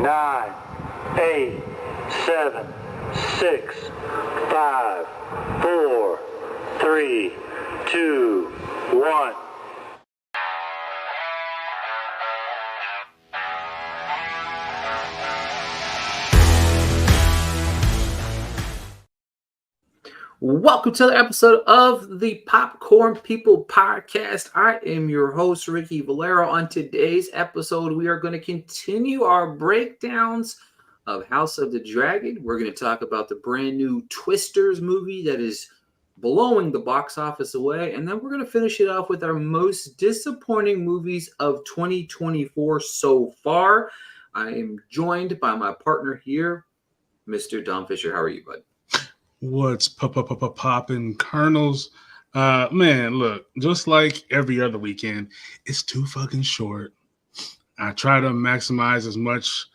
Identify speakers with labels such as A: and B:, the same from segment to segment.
A: 9, 8, 7, 6, 5, 4, 3, 2, 1.
B: Welcome to the episode of the Popcorn People Podcast. I am your host, Ricky Valero. On today's episode, we are going to continue our breakdowns of House of the Dragon. We're going to talk about the brand new Twisters movie that is blowing the box office away. And then we're going to finish it off with our most disappointing movies of 2024 so far. I am joined by my partner here, Mr. Dom Fisher. How are you, bud?
C: What's popping kernels? Man, look, just like every other weekend, it's too fucking short. I try to maximize as much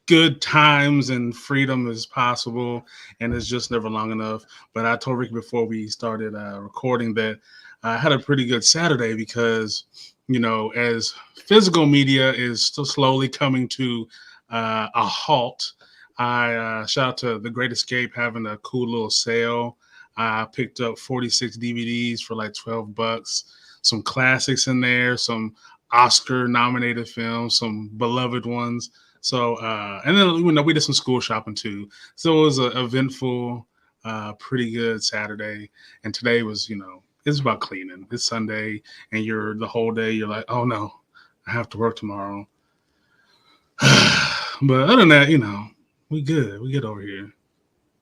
C: good times and freedom as possible, and it's just never long enough. But I told Rick before we started recording that I had a pretty good Saturday because, you know, as physical media is still slowly coming to a halt, I shout out to The Great Escape having a cool little sale. I picked up 46 DVDs for like $12. Some classics in there, some Oscar-nominated films, some beloved ones. So, and then we did some school shopping too. So it was an eventful, pretty good Saturday. And today was, it's about cleaning. It's Sunday, and the whole day you're like, oh no, I have to work tomorrow. But other than that, we good. We get over here.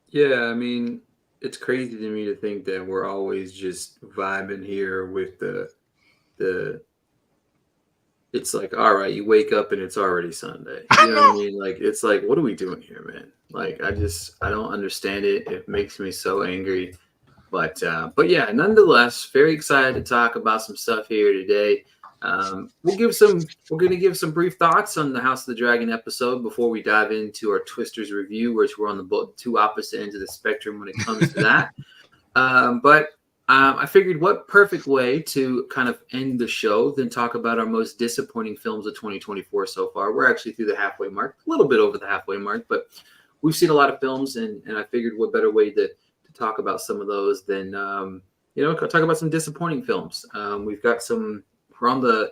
B: Yeah, I mean, it's crazy to me to think that we're always just vibing here with the. It's like, all right, you wake up and it's already Sunday. You know what I mean? Like, it's like, what are we doing here, man? Like, I don't understand it. It makes me so angry. But yeah, nonetheless, very excited to talk about some stuff here today. We're going to give some brief thoughts on the House of the Dragon episode before we dive into our Twisters review, which we're on the two opposite ends of the spectrum when it comes to that. But I figured what perfect way to kind of end the show than talk about our most disappointing films of 2024 so far. We're actually through the halfway mark, a little bit over the halfway mark, but we've seen a lot of films, and I figured what better way to talk about some of those than, talk about some disappointing films. We're on the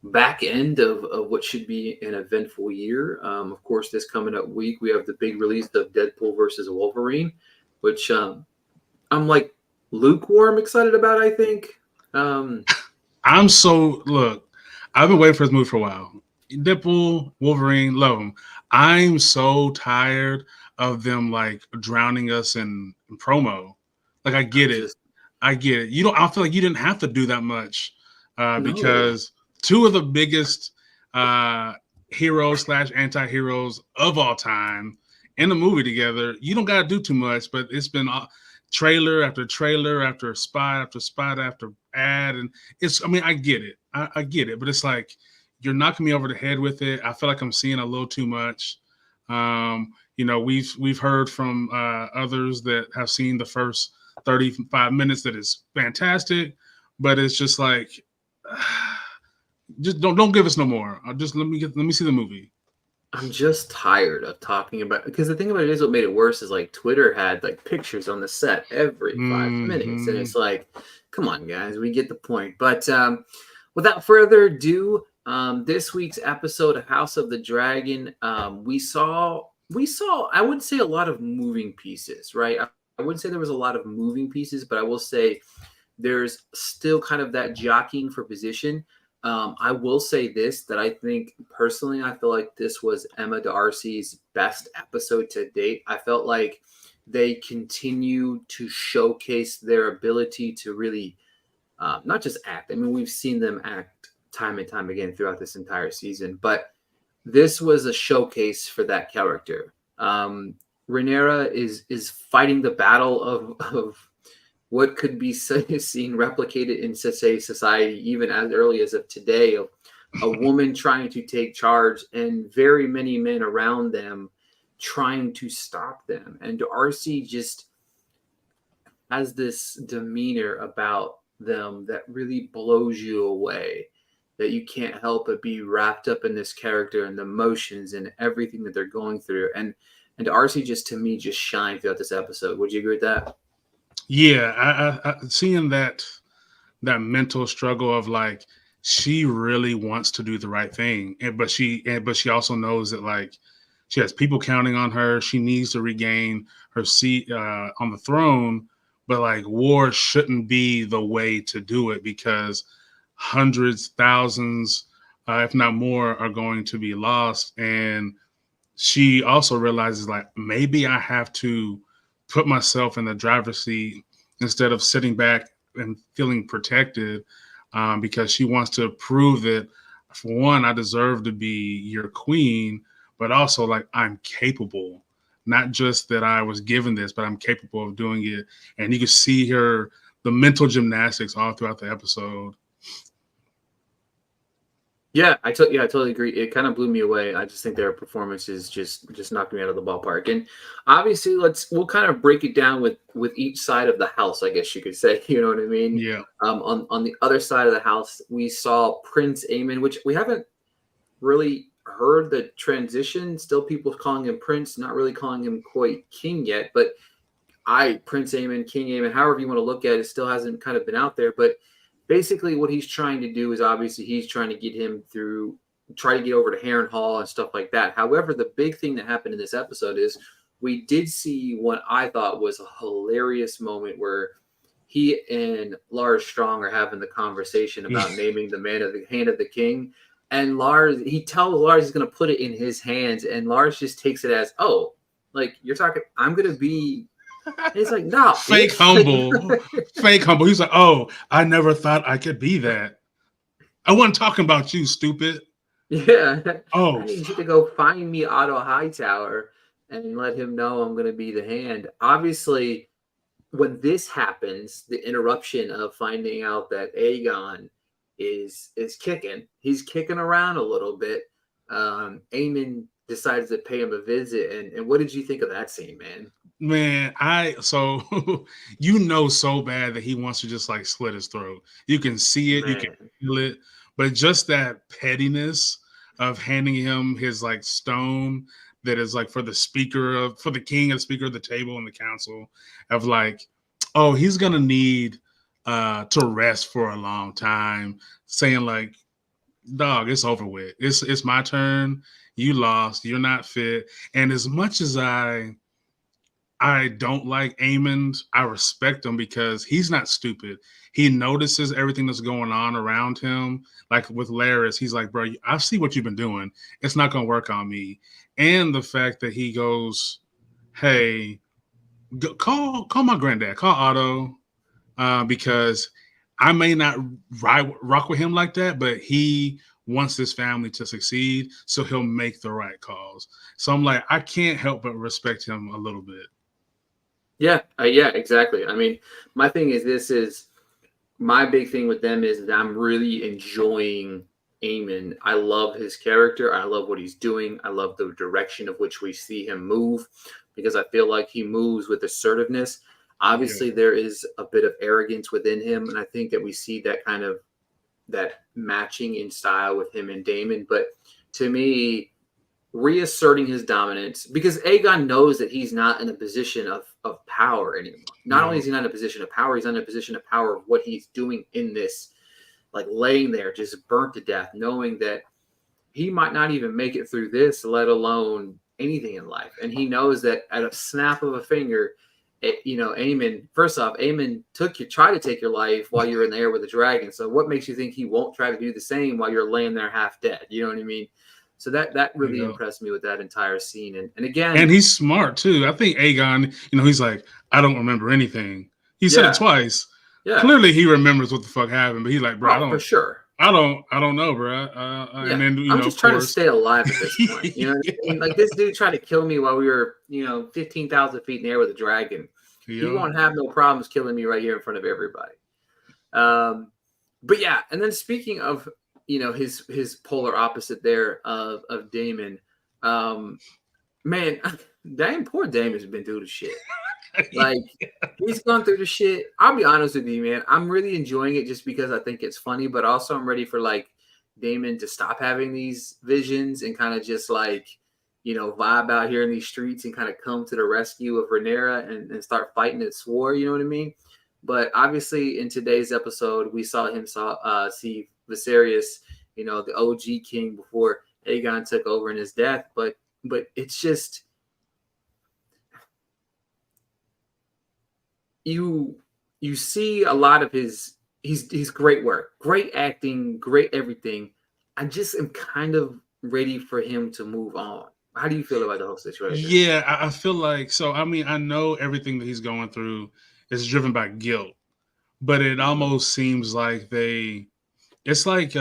B: back end of what should be an eventful year. Of course, this coming up week, we have the big release of Deadpool versus Wolverine, which I'm like lukewarm excited about, I think.
C: I've been waiting for this movie for a while. Deadpool, Wolverine, love them. I'm so tired of them like drowning us in promo. Like I get it. I feel like you didn't have to do that much. Because two of the biggest heroes / anti-heroes of all time in the movie together, you don't got to do too much, but it's been trailer after trailer after spot after spot after ad. And I get it. I get it, but it's like, you're knocking me over the head with it. I feel like I'm seeing a little too much. We've heard from others that have seen the first 35 minutes that is fantastic, but it's just like, just don't give us no more. Just let me see the movie.
B: I'm just tired of talking about, because the thing about it is, what made it worse is like Twitter had like pictures on the set every 5 minutes, and it's like, come on guys, we get the point. But without further ado, this week's episode of House of the Dragon, we saw I would say a lot of moving pieces, right? I wouldn't say there was a lot of moving pieces, but I will say there's still kind of that jockeying for position. I will say this, that I think personally, I feel like this was Emma Darcy's best episode to date. I felt like they continue to showcase their ability to really not just act. I mean, we've seen them act time and time again throughout this entire season, but this was a showcase for that character. Rhaenyra is fighting the battle of what could be seen replicated in society even as early as of today, of a woman trying to take charge and very many men around them trying to stop them. And Darcy just has this demeanor about them that really blows you away. that you can't help but be wrapped up in this character and the emotions and everything that they're going through. And Arcee just, to me, just shined throughout this episode. Would you agree with that?
C: Yeah, I seeing that mental struggle of like she really wants to do the right thing, but she also knows that like she has people counting on her. She needs to regain her seat on the throne, but like war shouldn't be the way to do it because hundreds, thousands, if not more, are going to be lost. And she also realizes like maybe I have to put myself in the driver's seat instead of sitting back and feeling protected, because she wants to prove that, for one, I deserve to be your queen, but also like I'm capable. Not just that I was given this, but I'm capable of doing it. And you can see the mental gymnastics all throughout the episode.
B: Yeah, I totally agree. It kind of blew me away. I just think their performances just knocked me out of the ballpark. And obviously, we'll kind of break it down with each side of the house, I guess you could say. You know what I mean?
C: Yeah.
B: On the other side of the house, we saw Prince Aemon, which we haven't really heard the transition. Still, people calling him Prince, not really calling him quite King yet. But Prince Aemon, King Aemon, however you want to look at it, still hasn't kind of been out there. But basically what he's trying to do is obviously he's trying to get him try to get over to Harrenhal and stuff like that. However, the big thing that happened in this episode is we did see what I thought was a hilarious moment where he and Lars Strong are having the conversation about naming the man of the hand of the king. And he tells Lars he's going to put it in his hands. And Lars just takes it as, oh, like you're talking, I'm going to be. He's like, no.
C: Fake humble. Fake humble. He's like, oh, I never thought I could be that. I wasn't talking about you, stupid.
B: Yeah.
C: Oh.
B: I need you to go find me Otto Hightower and let him know I'm going to be the hand. Obviously, when this happens, the interruption of finding out that Aegon is kicking. He's kicking around a little bit. Aemon decides to pay him a visit. And what did you think of that scene, man?
C: Man, so so bad that he wants to just like slit his throat. You can see it, man. You can feel it, but just that pettiness of handing him his like stone that is like for the king and speaker of the table and the council, of like, oh, he's gonna need to rest for a long time, saying like, dog, it's over with. It's my turn. You lost. You're not fit. And as much as I don't like Aemon, I respect him because he's not stupid. He notices everything that's going on around him. Like with Larys, he's like, bro, I see what you've been doing. It's not going to work on me. And the fact that he goes, hey, call my granddad, call Otto, because I may not rock with him like that, but he wants his family to succeed, so he'll make the right calls. So I'm like, I can't help but respect him a little bit.
B: Yeah, yeah, exactly. I mean, my thing is my big thing with them is that I'm really enjoying Aemon. I love his character. I love what he's doing. I love the direction of which we see him move because I feel like he moves with assertiveness. Obviously, there is a bit of arrogance within him, and I think that we see that matching in style with him and Daemon. But to me, reasserting his dominance, because Aegon knows that he's not in a position of power anymore. Not only is he not in a position of power, he's not in a position of power of what he's doing in this, like laying there just burnt to death, knowing that he might not even make it through this, let alone anything in life. And he knows that at a snap of a finger, Aemon tried to take your life while you're in the air with a dragon. So what makes you think he won't try to do the same while you're laying there half dead? You know what I mean? So that really impressed me with that entire scene. And again,
C: and he's smart too. I think Aegon, he's like, I don't remember anything. He said it twice. Yeah. Clearly he remembers what the fuck happened, but he's like, bro, I don't,
B: for sure.
C: I don't know, bro. And then,
B: I'm just trying to stay alive at this point. You know what I mean? Like this dude tried to kill me while we were, 15,000 feet in the air with a dragon. He won't have no problems killing me right here in front of everybody. But yeah, and then speaking of, his polar opposite there of Daemon, man, poor Daemon's been through the shit. Like he's gone through the shit. I'll be honest with you, man. I'm really enjoying it just because I think it's funny, but also I'm ready for like Damon to stop having these visions and kind of just like, vibe out here in these streets and kind of come to the rescue of Rhaenyra and start fighting this war. You know what I mean? But obviously, in today's episode, we saw him see Viserys, the OG king before Aegon took over in his death. But it's just you see a lot of his great work, great acting, great everything. I just am kind of ready for him to move on. How do you feel about the whole situation?
C: Yeah, I feel like so. I mean, I know everything that he's going through is driven by guilt, but it almost seems like it's like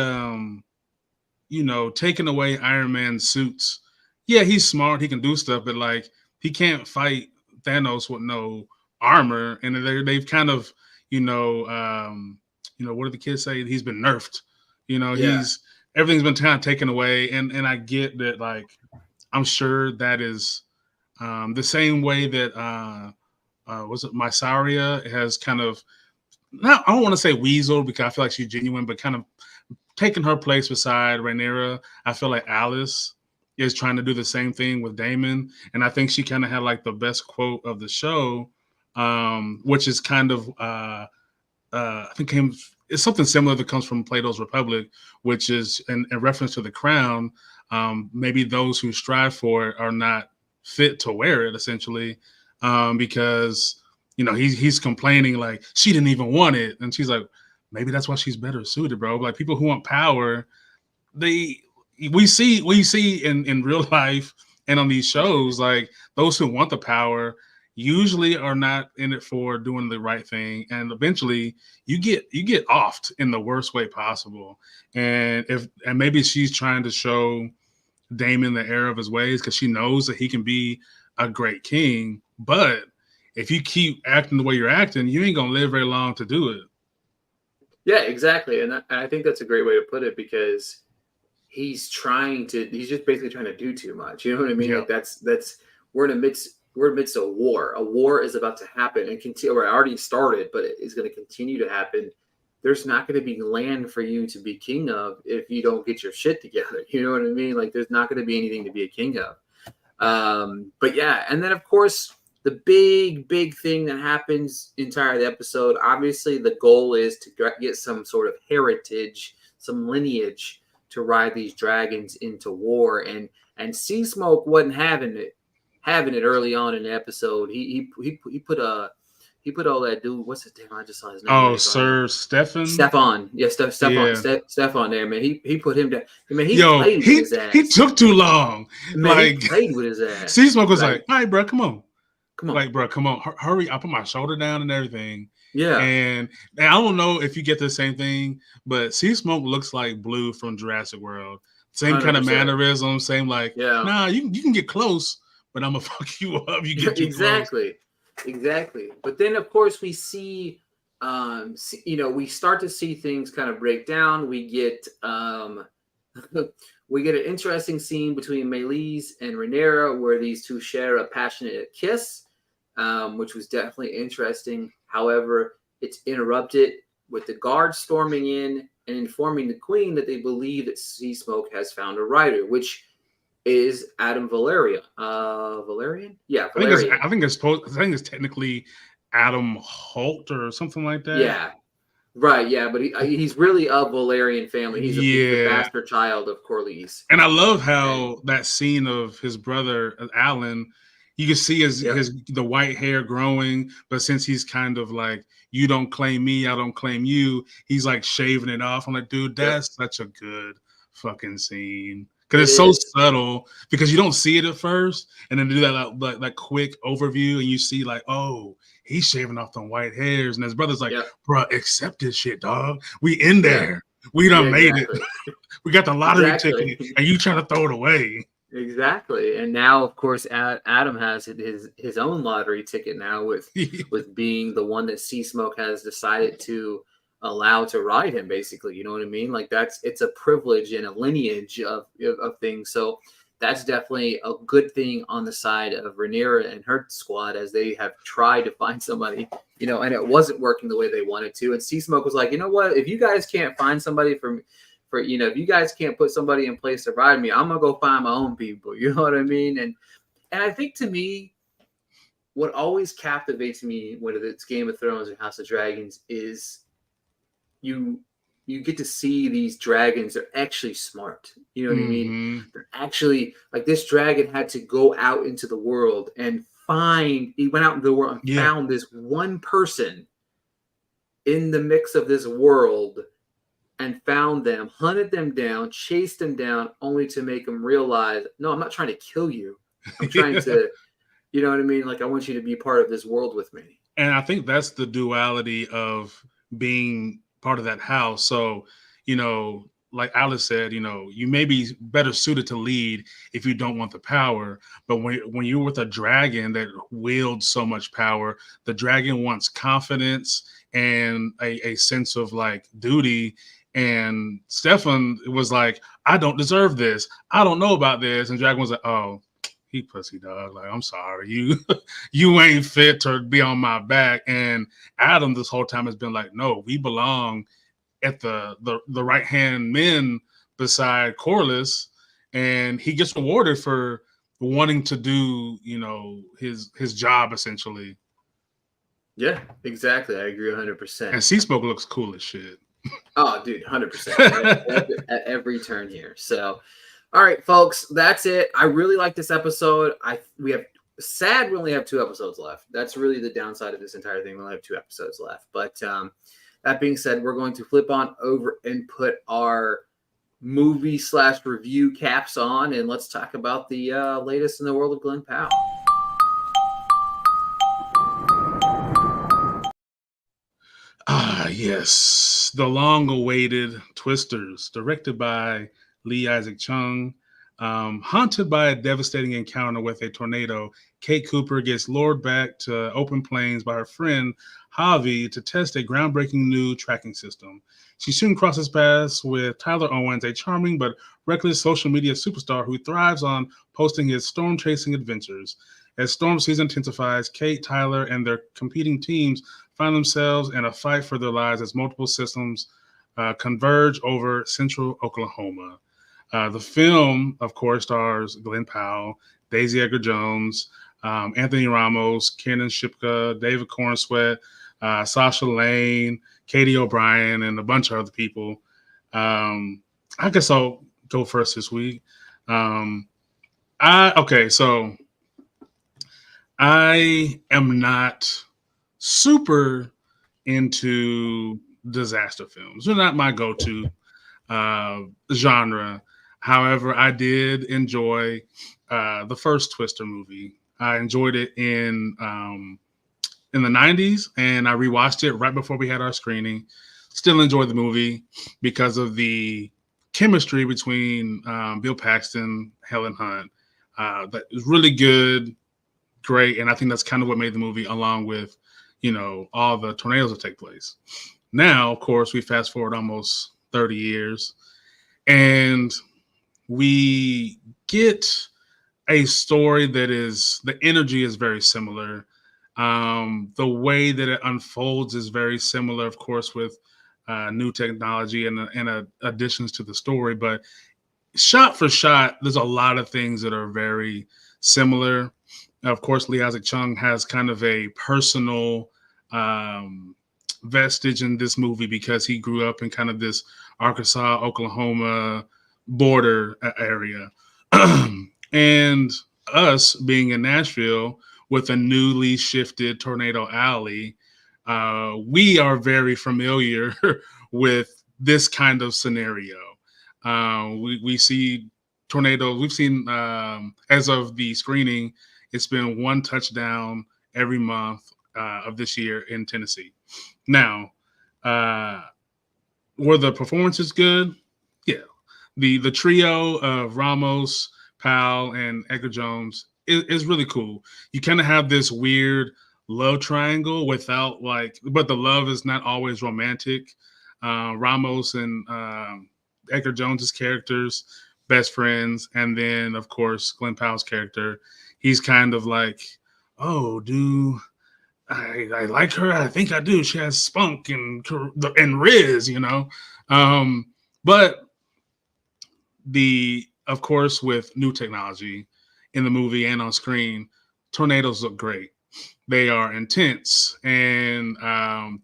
C: taking away Iron Man's suits. Yeah, he's smart, he can do stuff, but like he can't fight Thanos with no armor. And they've kind of, what did the kids say? He's been nerfed. Everything's been kind of taken away. And I get that, like, I'm sure that is the same way that was it Mysaria has kind of I don't want to say weasel because I feel like she's genuine, but kind of taking her place beside Rhaenyra. I feel like Alice is trying to do the same thing with Daemon, and I think she kind of had like the best quote of the show, which is kind of I think it's something similar that comes from Plato's Republic, which is in reference to the crown. Maybe those who strive for it are not fit to wear it, essentially, because he's complaining like she didn't even want it, and she's like, maybe that's why she's better suited, bro. Like people who want power, we see in real life and on these shows, like those who want the power usually are not in it for doing the right thing, and eventually you get offed in the worst way possible. And maybe she's trying to show Daemon the error of his ways because she knows that he can be a great king, but if you keep acting the way you're acting, you ain't gonna live very long to do it.
B: Yeah, exactly, and I think that's a great way to put it because he's just basically trying to do too much. You know what I mean?
C: Yeah.
B: Like that's we're amidst a war. A war is about to happen and continue, or it already started, but it is going to continue to happen. There's not going to be land for you to be king of if you don't get your shit together. You know what I mean? Like there's not going to be anything to be a king of. But yeah, and then of course the big thing that happens entire the episode. Obviously, the goal is to get some sort of heritage, some lineage to ride these dragons into war. And Sea Smoke wasn't having it early on in the episode. He put all that dude. What's his name? I just saw his name.
C: Oh, Sir Stefan.
B: Stefan. Yeah, Stefan there, man. He put him down. I mean, played with his ass.
C: He took too long.
B: Man, he played with his ass.
C: Sea Smoke was like, all right, bro, come on.
B: Like,
C: bro, come on. Hurry. I put my shoulder down and everything.
B: Yeah.
C: And I don't know if you get the same thing, but Sea Smoke looks like Blue from Jurassic World. Same 100%. Kind of mannerism, same like, nah, you can get close, but I'm gonna fuck you up. You get too
B: exactly. But then of course we see, we start to see things kind of break down. We get we get an interesting scene between Meleys and Rhaenyra where these two share a passionate kiss, which was definitely interesting. However, it's interrupted with the guards storming in and informing the queen that they believe that Sea Smoke has found a rider, which is Adam Valerian. Valerian? Yeah, Valerian.
C: I think it's technically Adam Holt or something like that.
B: Yeah. Right, yeah, but he's really of Valerian family. He's the bastard child of Corlys.
C: And I love how that scene of his brother Alan, you can see the white hair growing, but since he's kind of like, you don't claim me, I don't claim you, he's like shaving it off. I'm like, dude, that's such a good fucking scene. Because it's so subtle, because you don't see it at first, and then do that quick overview, and you see like, oh, he's shaving off them white hairs, and his brother's like, bro, accept this shit, dog. We in there. We done made it. We got the lottery ticket, and you trying to throw it away.
B: Exactly. And now, of course, Adam has his own lottery ticket now with being the one that Sea Smoke has decided to allow to ride him, basically. You know what I mean? Like it's a privilege and a lineage of things. So that's definitely a good thing on the side of Rhaenyra and her squad as they have tried to find somebody, and it wasn't working the way they wanted to. And Sea Smoke was like, you know what? If you guys can't find somebody for for, if you guys can't put somebody in place to ride me, I'm gonna go find my own people. You know what I mean? And I think to me, what always captivates me when it's Game of Thrones or House of Dragons is you get to see these dragons. They're actually smart. You know what I mean? They're actually, like, this dragon had to go out into the world and he went out into the world and found this one person in the mix of this world and found them, hunted them down, chased them down, only to make them realize, no, I'm not trying to kill you. I'm trying to, you know what I mean? Like, I want you to be part of this world with me.
C: And I think that's the duality of being part of that house. So, like Alice said, you may be better suited to lead if you don't want the power. But when you're with a dragon that wields so much power, the dragon wants confidence and a sense of like duty. And Stefan was like, I don't deserve this. I don't know about this. And Dragon was like, oh, he pussy dog. Like, I'm sorry. You ain't fit to be on my back. And Adam this whole time has been like, no, we belong at the right hand men beside Corlys, and he gets rewarded for wanting to do his job essentially.
B: Yeah, exactly. I agree 100%.
C: And Seasmoke looks cool as shit.
B: Oh, dude, 100% at every turn here. So, all right, folks, that's it. I really like this episode. We only have 2 episodes left. That's really the downside of this entire thing. We only have 2 episodes left, but that being said, we're going to flip on over and put our movie/review caps on, and let's talk about the latest in the world of Glen Powell.
C: Yes. The long-awaited Twisters, directed by Lee Isaac Chung. Haunted by a devastating encounter with a tornado, Kate Cooper gets lured back to open plains by her friend Javi to test a groundbreaking new tracking system. She soon crosses paths with Tyler Owens, a charming but reckless social media superstar who thrives on posting his storm-chasing adventures. As storm season intensifies, Kate, Tyler, and their competing teams find themselves in a fight for their lives as multiple systems converge over central Oklahoma. The film, of course, stars Glen Powell, Daisy Edgar Jones, Anthony Ramos, Kenan Shipka, David Cornsweet, Sasha Lane, Katie O'Brien, and a bunch of other people. I guess I'll go first this week. So I am not super into disaster films. They're not my go-to genre. However, I did enjoy the first Twister movie. I enjoyed it in the 90s, and I rewatched it right before we had our screening. Still enjoyed the movie because of the chemistry between Bill Paxton, Helen Hunt. That was really good, great, and I think that's kind of what made the movie, along with all the tornadoes that take place. Now, of course, we fast forward almost 30 years, and we get a story that the energy is very similar. The way that it unfolds is very similar, of course, with new technology and additions to the story. But shot for shot, there's a lot of things that are very similar. Of course, Lee Isaac Chung has kind of a personal vestige in this movie because he grew up in kind of this Arkansas, Oklahoma border area. And us being in Nashville with a newly shifted Tornado Alley, we are very familiar with this kind of scenario. We see tornadoes. We've seen, as of the screening, it's been 1 touchdown every month of this year in Tennessee. Now, were the performances good? Yeah. The trio of Ramos, Powell, and Edgar Jones is really cool. You kind of have this weird love triangle but the love is not always romantic. Ramos and Edgar Jones's characters, best friends, and then of course Glen Powell's character, he's kind of like, oh, do I like her? I think I do. She has spunk and riz, But of course, with new technology in the movie and on screen, tornadoes look great. They are intense and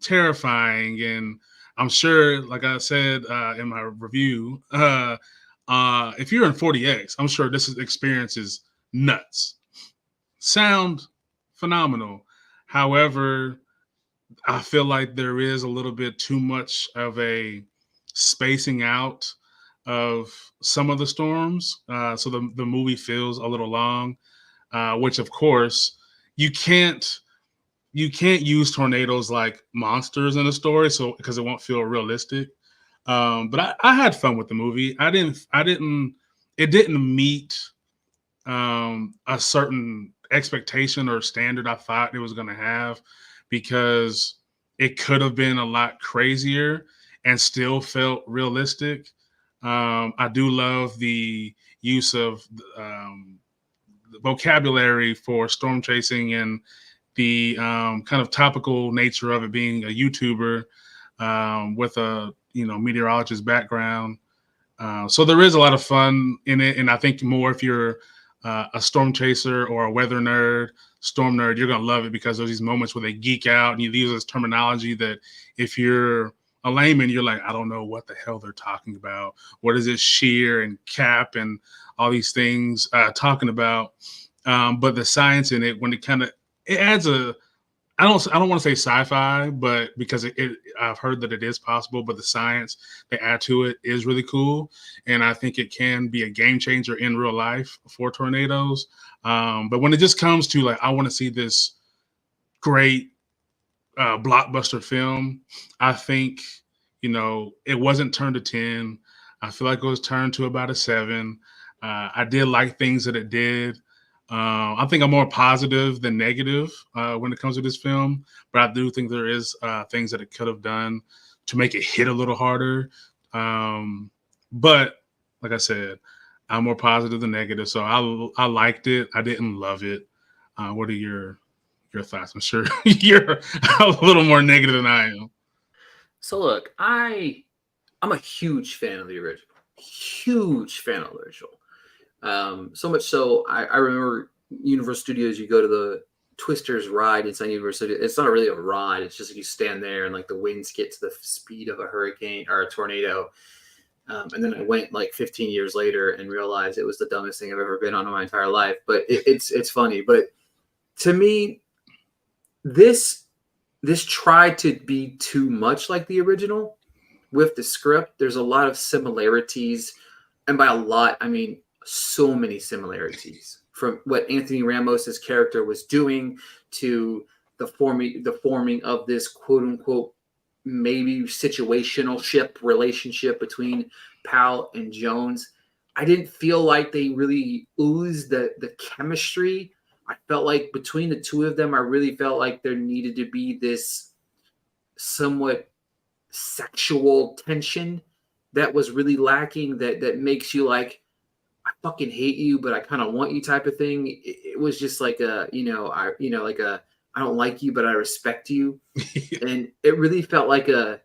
C: terrifying, and I'm sure, like I said in my review, if you're in 40X, I'm sure this experience is nuts. Sound phenomenal. However, I feel like there is a little bit too much of a spacing out of some of the storms. So the movie feels a little long, which of course you can't use tornadoes like monsters in a story, so because it won't feel realistic. But I had fun with the movie. It didn't meet a certain expectation or standard I thought it was going to have, because it could have been a lot crazier and still felt realistic. I do love the use of the vocabulary for storm chasing and the kind of topical nature of it, being a YouTuber with a meteorologist background. So there is a lot of fun in it, and I think more if you're a storm chaser or a weather nerd, storm nerd, you're gonna love it, because there's these moments where they geek out and you use this terminology that if you're a layman, you're like, I don't know what the hell they're talking about. What is this shear and cap and all these things talking about? But the science in it, when it adds I don't want to say sci-fi, but because I've heard that it is possible, but the science they add to it is really cool, and I think it can be a game changer in real life for tornadoes. But when it just comes to like, I want to see this great blockbuster film, I think it wasn't turned to 10. I feel like it was turned to about a 7. I did like things that it did. I think I'm more positive than negative when it comes to this film, but I do think there is things that it could have done to make it hit a little harder. But like I said, I'm more positive than negative, so I liked it. I didn't love it. What are your thoughts? I'm sure you're a little more negative than I am.
B: So look, I'm a huge fan of the original. Huge fan of the original. So much so, I remember Universal Studios, you go to the Twisters ride inside Universal Studios. It's not really a ride. It's just like you stand there and like the winds get to the speed of a hurricane or a tornado. And then I went like 15 years later and realized it was the dumbest thing I've ever been on in my entire life. But it's funny. But to me, this tried to be too much like the original with the script. There's a lot of similarities. And by a lot, I mean so many similarities from what Anthony Ramos's character was doing to the forming of this quote unquote maybe situational ship relationship between Powell and Jones. I didn't feel like they really oozed the chemistry. I felt like between the two of them, I really felt like there needed to be this somewhat sexual tension that was really lacking, that makes you like, I fucking hate you, but I kind of want you type of thing. It was just like I don't like you, but I respect you. And it really felt like a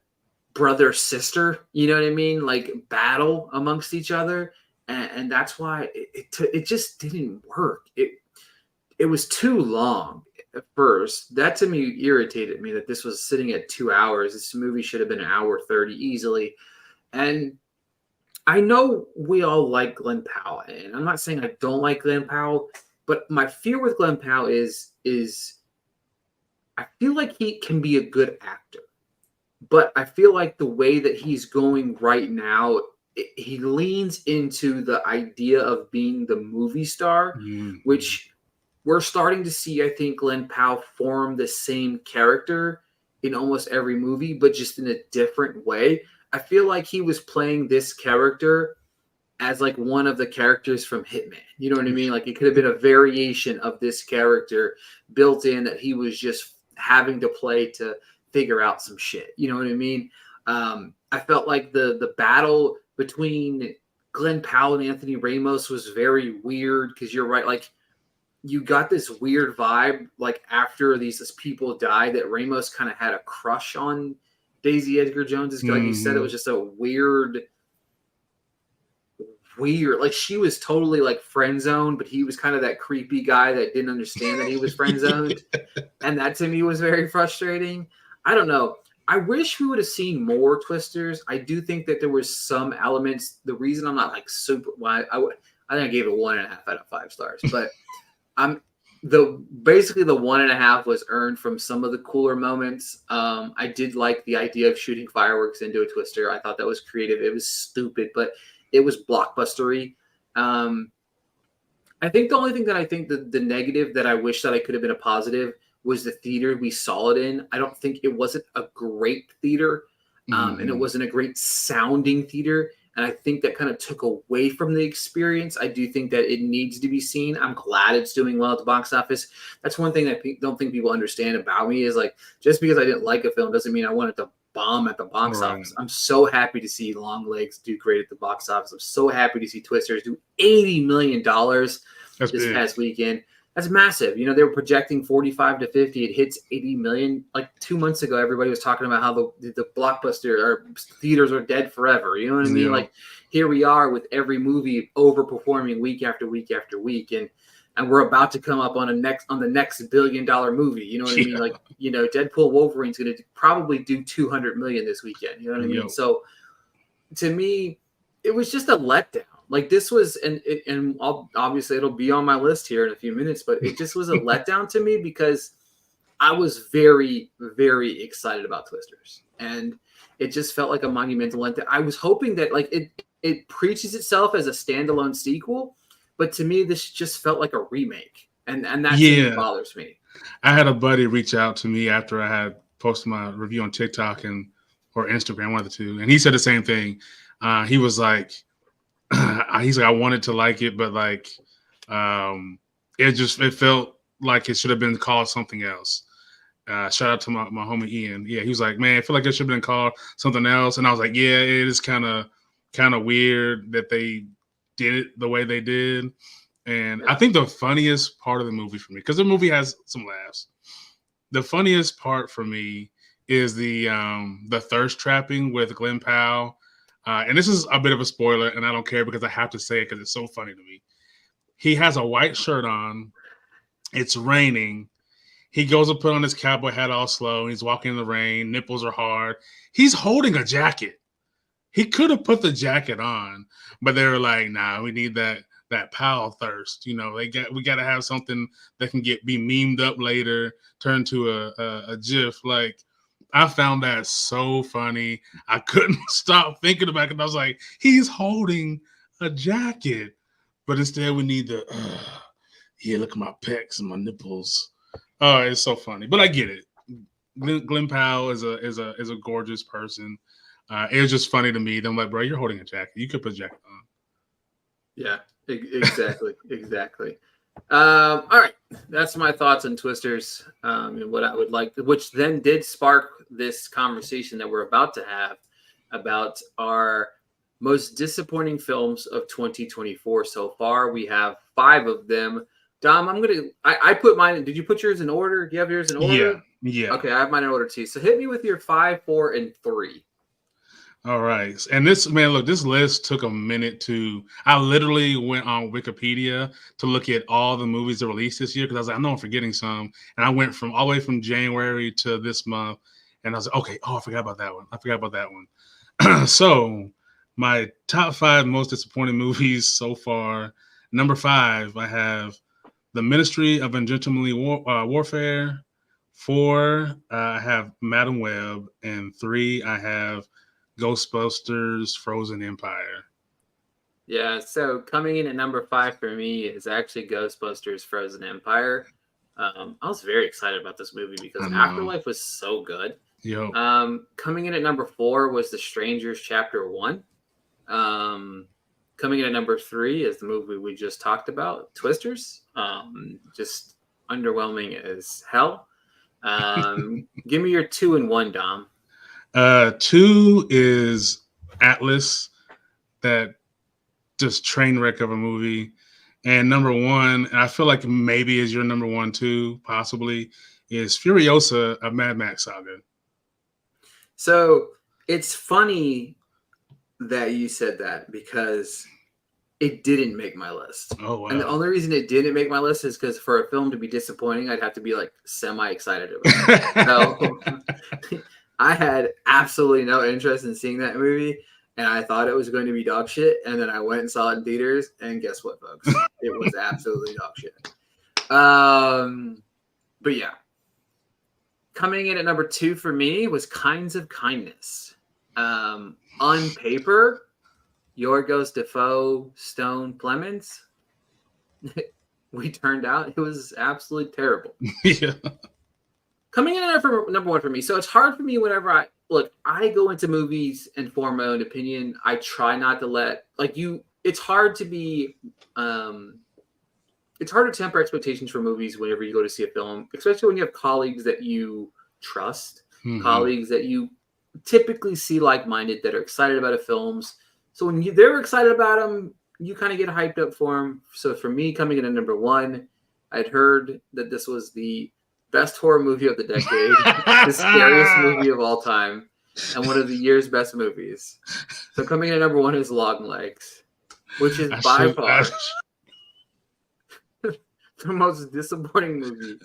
B: brother sister, you know what I mean? Like battle amongst each other. And that's why it just didn't work. It was too long at first. That to me irritated me that this was sitting at 2 hours. This movie should have been an hour 30 easily. And I know we all like Glenn Powell, and I'm not saying I don't like Glenn Powell, but my fear with Glenn Powell is I feel like he can be a good actor, but I feel like the way that he's going right now, he leans into the idea of being the movie star, which we're starting to see, I think, Glenn Powell form the same character in almost every movie, but just in a different way. I feel like he was playing this character as like one of the characters from Hitman. You know what I mean? Like it could have been a variation of this character built in that he was just having to play to figure out some shit. You know what I mean? I felt like the battle between Glenn Powell and Anthony Ramos was very weird, because you're right. Like you got this weird vibe, like after these people died, that Ramos kind of had a crush on Daisy Edgar Jones. Like you said, it was just a weird weird. Like she was totally like friend zoned, but he was kind of that creepy guy that didn't understand that he was friend zoned. And that to me was very frustrating. I don't know. I wish we would have seen more Twisters. I do think that there was some elements. The reason I'm not like super, well, I think I gave it 1.5 out of 5 stars, but I'm basically the 1.5 was earned from some of the cooler moments. I did like the idea of shooting fireworks into a Twister. I thought that was creative. It was stupid, but it was blockbustery. I think the only thing that I think the negative that I wish that I could have been a positive was the theater we saw it in. I don't think it wasn't a great theater, and it wasn't a great sounding theater. And I think that kind of took away from the experience. I do think that it needs to be seen. I'm glad it's doing well at the box office. That's one thing that I don't think people understand about me is like, just because I didn't like a film doesn't mean I want it to bomb at the box office. I'm so happy to see Long Legs do great at the box office. I'm so happy to see Twisters do $80 million this past weekend. That's massive. You know, they were projecting 45 to 50. It hits 80 million. Like 2 months ago, everybody was talking about how the blockbuster or theaters are dead forever. You know what I mean?
C: Yeah.
B: Like here we are with every movie overperforming week after week after week. And we're about to come up on the next $1 billion movie. You know what I mean? Like, you know, Deadpool Wolverine's going to probably do 200 million this weekend. You know what I mean? So to me, it was just a letdown. Like this was, and obviously it'll be on my list here in a few minutes, but it just was a letdown to me because I was very, very excited about Twisters, and it just felt like a monumental letdown. I was hoping that like it preaches itself as a standalone sequel, but to me this just felt like a remake, and that to me bothers me.
C: I had a buddy reach out to me after I had posted my review on TikTok or Instagram, one of the two, and he said the same thing. He was like, he's like, I wanted to like it, but like, it felt like it should have been called something else. Shout out to my homie Ian. Yeah, he was like, man, I feel like it should have been called something else. And I was like, yeah, it is kind of weird that they did it the way they did. And I think the funniest part of the movie for me, because the movie has some laughs, the funniest part for me is the thirst trapping with Glenn Powell. And this is a bit of a spoiler, and I don't care because I have to say it because it's so funny to me. He has a white shirt on. It's raining. He goes to put on his cowboy hat all slow. He's walking in the rain. Nipples are hard. He's holding a jacket. He could have put the jacket on, but they were like, nah, we need that Powell thirst. You know, we got to have something that can be memed up later, turned to a GIF. Like, I found that so funny. I couldn't stop thinking about it. I was like, he's holding a jacket. But instead we need the, look at my pecs and my nipples. Oh, it's so funny. But I get it. Glenn Powell is a gorgeous person. It was just funny to me. I'm like, bro, you're holding a jacket. You could put a jacket on.
B: Yeah, exactly. Exactly. All right, that's my thoughts on Twisters, and what I would like, which then did spark this conversation that we're about to have about our most disappointing films of 2024 so far. We have 5 of them. Dom, I put mine. Did you put yours in order? Do you have yours in order?
C: Yeah.
B: Okay, I have mine in order too. So hit me with your 5, 4, and 3.
C: All right. And this list took a minute I literally went on Wikipedia to look at all the movies that released this year because I was like, I know I'm forgetting some. And I went all the way from January to this month. And I was like, okay, I forgot about that one. So my top 5 most disappointing movies so far. Number 5, I have The Ministry of Ungentlemanly Warfare. 4, I have Madam Web. And 3, I have Ghostbusters Frozen Empire.
B: Yeah, so coming in at number 5 for me is actually Ghostbusters Frozen Empire. I was very excited about this movie because Afterlife was so good.
C: Yo.
B: Coming in at number 4 was The Strangers Chapter 1. Coming in at number 3 is the movie we just talked about, Twisters. Just underwhelming as hell. Give me your 2 and 1, Dom.
C: 2 is Atlas, that just train wreck of a movie. And number 1, and I feel like maybe is your number 1 too, possibly, is Furiosa, a Mad Max saga.
B: So it's funny that you said that because It didn't make my list.
C: Oh wow!
B: And the only reason it didn't make my list is because for a film to be disappointing, I'd have to be like semi-excited about it. So I had absolutely no interest in seeing that movie, and I thought it was going to be dog shit. And then I went and saw it in theaters, and guess what, folks? It was absolutely dog shit. But yeah, coming in at number 2 for me was Kinds of Kindness. On paper, Yorgos Defoe, Stone, Clements. We turned out it was absolutely terrible.
C: Yeah.
B: Coming in at number 1 for me. So it's hard for me whenever I go into movies and form my own opinion. I try not to let it's hard to be it's hard to temper expectations for movies whenever you go to see a film, especially when you have colleagues that you trust, colleagues that you typically see like-minded that are excited about films. So when they're excited about them, you kind of get hyped up for them. So for me, coming in at number 1, I'd heard that this was the best horror movie of the decade, the scariest movie of all time, and one of the year's best movies. So coming in at number 1 is Long Legs, which is by far the most disappointing movie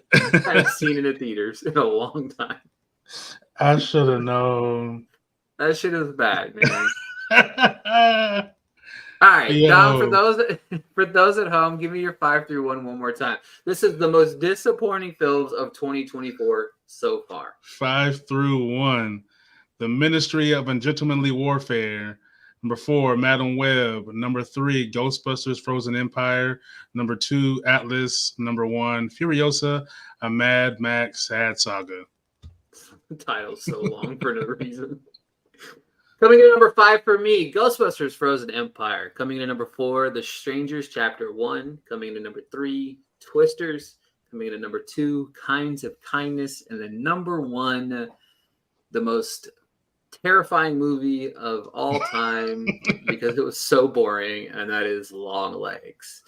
B: I've seen in the theaters in a long time.
C: I should have known.
B: That shit is bad, man. All right, Dom, for those at home, give me your 5 through 1 more time. This is the most disappointing films of 2024 so far.
C: 5 through 1. The Ministry of Ungentlemanly Warfare. Number 4, Madam Web. Number 3, Ghostbusters Frozen Empire. Number 2, Atlas. Number 1, Furiosa, a Mad Max Sad Saga.
B: The title's so long for no reason. Coming in at number 5 for me, Ghostbusters Frozen Empire. Coming in at number 4, The Strangers Chapter 1. Coming in at number 3, Twisters. Coming in at number 2, Kinds of Kindness. And then number 1, the most terrifying movie of all time because it was so boring, and that is Long Legs.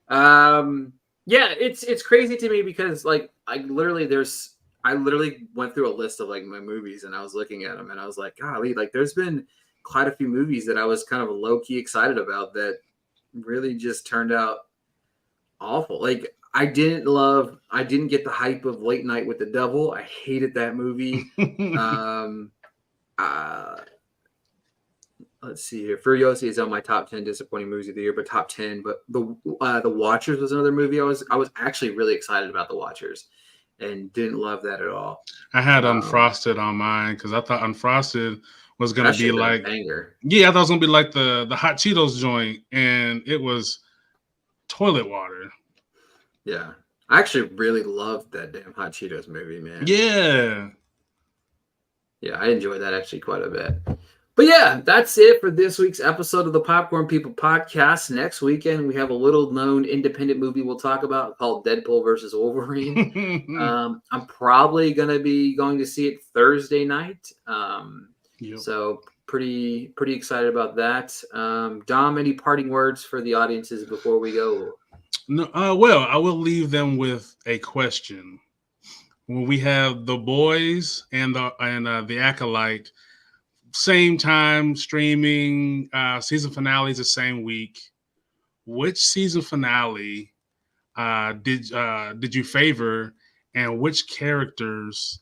B: Yeah, it's crazy to me because I literally went through a list of my movies, and I was looking at them, and I was like, golly, there's been quite a few movies that I was kind of low-key excited about that really just turned out awful. I didn't get the hype of Late Night with the Devil. I hated that movie. Let's see here. Furiosa is on my top 10 disappointing movies of the year, but top 10. But the Watchers was another movie I was actually really excited about. The Watchers, and didn't love that at all.
C: I had Unfrosted on mine because I thought Unfrosted was going to be I thought it was going to be like the Hot Cheetos joint, and it was toilet water.
B: Yeah, I actually really loved that damn Hot Cheetos movie, man. Yeah, I enjoyed that actually quite a bit. But yeah, that's it for this week's episode of the Popcorn People podcast. Next weekend, we have a little-known independent movie we'll talk about called Deadpool versus Wolverine. I'm probably going to be going to see it Thursday night. So pretty excited about that. Dom, any parting words for the audiences before we go?
C: No, well, I will leave them with a question. When we have The Boys and the Acolyte, same time streaming, season finales the same week. Which season finale did you favor, and which characters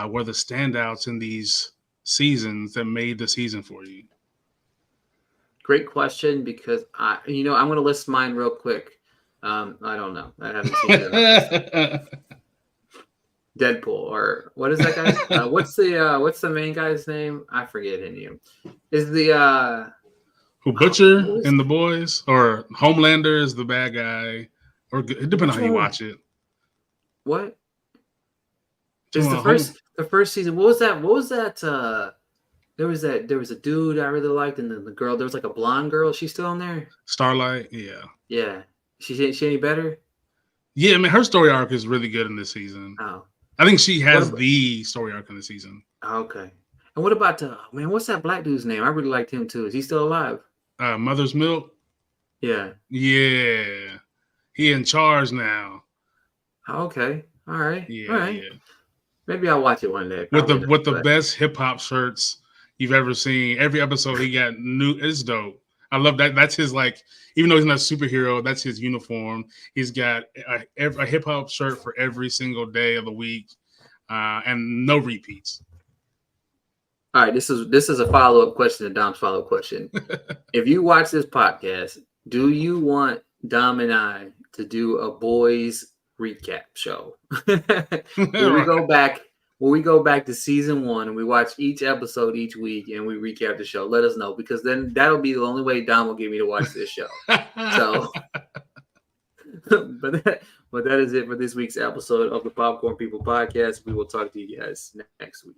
C: were the standouts in these seasons that made the season for you?
B: Great question, because I'm going to list mine real quick. I don't know. I haven't seen it. Deadpool, or what is that guy? What's the main guy's name? I forget his name. Is the
C: who Butcher in The Boys, or Homelander is the bad guy, or it depends on how you watch it.
B: What is the first season? What was that? There was a dude I really liked, and then the girl. There was a blonde girl. She's still on there.
C: Starlight, yeah.
B: Yeah, she any better?
C: Yeah, I mean her story arc is really good in this season.
B: Oh.
C: I think she has the story arc in the season.
B: Okay. And what about what's that black dude's name? I really liked him too. Is he still alive?
C: Mother's Milk.
B: Yeah.
C: Yeah. He in charge now.
B: Okay. All right.
C: Yeah.
B: All right.
C: Yeah.
B: Maybe I'll watch it one day.
C: With the best hip hop shirts you've ever seen. Every episode he got new. It's dope. I love that. That's his, like, even though he's not a superhero, that's his uniform. He's got a hip hop shirt for every single day of the week, and no repeats.
B: All right, this is a follow-up question to Dom's follow-up question. If you watch this podcast, do you want Dom and I to do a boys recap show? Where we go back to season 1 and we watch each episode each week and we recap the show. Let us know, because then that'll be the only way Dom will get me to watch this show. So, but that is it for this week's episode of the Popcorn People Podcast. We will talk to you guys next week.